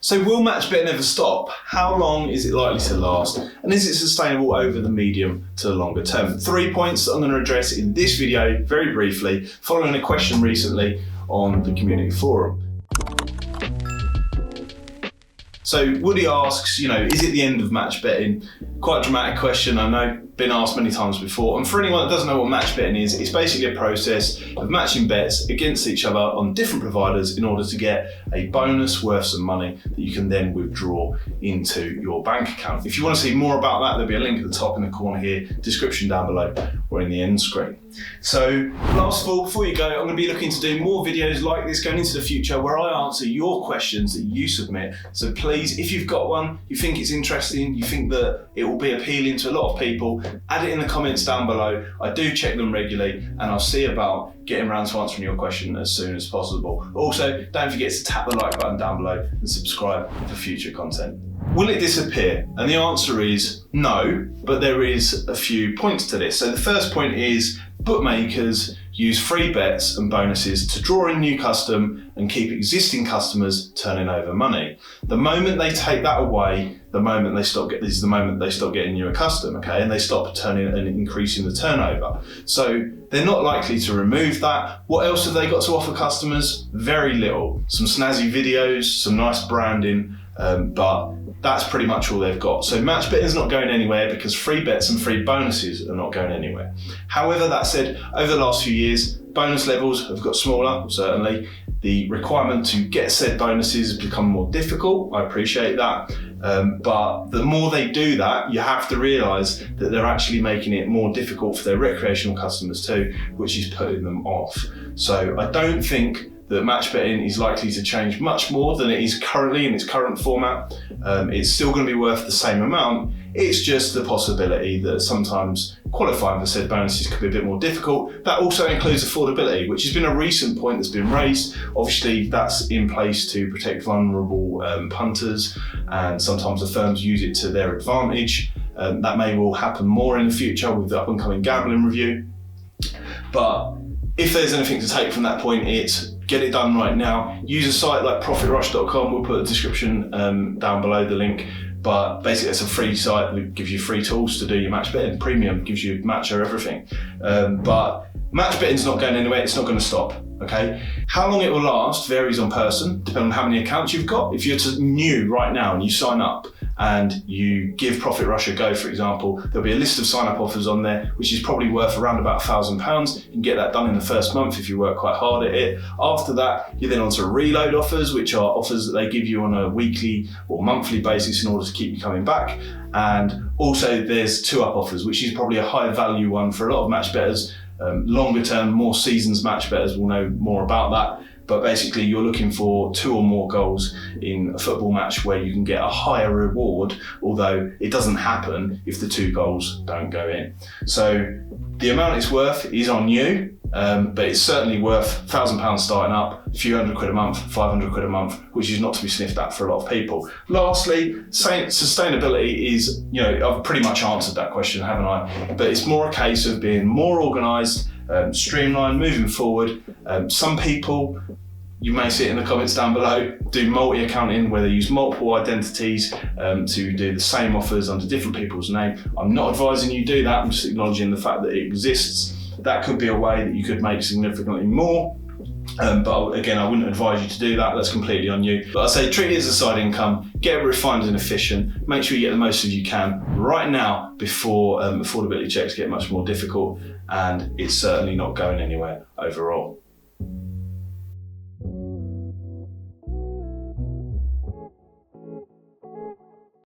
So will match betting ever stop? How long is it likely to last? And is it sustainable over the medium to the longer term? 3 points that I'm going to address in this video very briefly, following a question recently on the community forum. So Woody asks, is it the end of match betting? Quite a dramatic question, I know, been asked many times before. And for anyone that doesn't know what match betting is, it's basically a process of matching bets against each other on different providers in order to get a bonus worth some money that you can then withdraw into your bank account. If you want to see more about that, there'll be a link at the top in the corner here, description down below, or in the end screen. So last of all, before you go, I'm going to be looking to do more videos like this going into the future where I answer your questions that you submit. So please, if you've got one, you think it's interesting, you think that it will be appealing to a lot of people, add it in the comments down below. I do check them regularly and I'll see about getting around to answering your question as soon as possible. Also, don't forget to tap the like button down below and subscribe for future content. Will it disappear? And the answer is no, but there is a few points to this. So the first point is bookmakers use free bets and bonuses to draw in new custom and keep existing customers turning over money. The moment they take that away, this is the moment they stop getting newer custom, okay? And they stop turning and increasing the turnover. So they're not likely to remove that. What else have they got to offer customers? Very little. Some snazzy videos, some nice branding, but that's pretty much all they've got. So match betting is not going anywhere because free bets and free bonuses are not going anywhere. However, that said, over the last few years, bonus levels have got smaller, certainly. The requirement to get said bonuses has become more difficult. I appreciate that. But the more they do that, you have to realise that they're actually making it more difficult for their recreational customers too, which is putting them off. So I don't think that match betting is likely to change much more than it is currently in its current format. It's still going to be worth the same amount. It's just the possibility that sometimes qualifying for said bonuses could be a bit more difficult. That also includes affordability, which has been a recent point that's been raised. Obviously, that's in place to protect vulnerable punters, and sometimes the firms use it to their advantage. That may well happen more in the future with the up-and-coming gambling review. But if there's anything to take from that point, it's get it done right now. Use a site like profitrush.com. We'll put a description down below, the link. But basically, it's a free site that gives you free tools to do your match betting. Premium gives you matcher everything. But match betting's not going anywhere. It's not going to stop. Okay. How long it will last varies on person, depending on how many accounts you've got. If you're new right now and you sign up and you give Profit Rush a go, for example, there'll be a list of sign-up offers on there, which is probably worth around about £1,000. You can get that done in the first month if you work quite hard at it. After that, you're then onto reload offers, which are offers that they give you on a weekly or monthly basis in order to keep you coming back. And also there's two-up offers, which is probably a higher value one for a lot of match bettors. Longer term, more seasons match bettors will know more about that. But basically you're looking for 2 or more goals in a football match where you can get a higher reward, although it doesn't happen if the 2 goals don't go in. So the amount it's worth is on you, but it's certainly worth £1,000 starting up, a few £100 a month, £500 a month, which is not to be sniffed at for a lot of people. Lastly, sustainability is, I've pretty much answered that question, haven't I? But it's more a case of being more organised, streamlined, moving forward. Some people, you may see it in the comments down below, do multi-accounting where they use multiple identities to do the same offers under different people's name. I'm not advising you do that, I'm just acknowledging the fact that it exists. That could be a way that you could make significantly more. But again, I wouldn't advise you to do that. That's completely on you. But I say treat it as a side income, get it refined and efficient, make sure you get the most as you can right now before affordability checks get much more difficult, and it's certainly not going anywhere overall.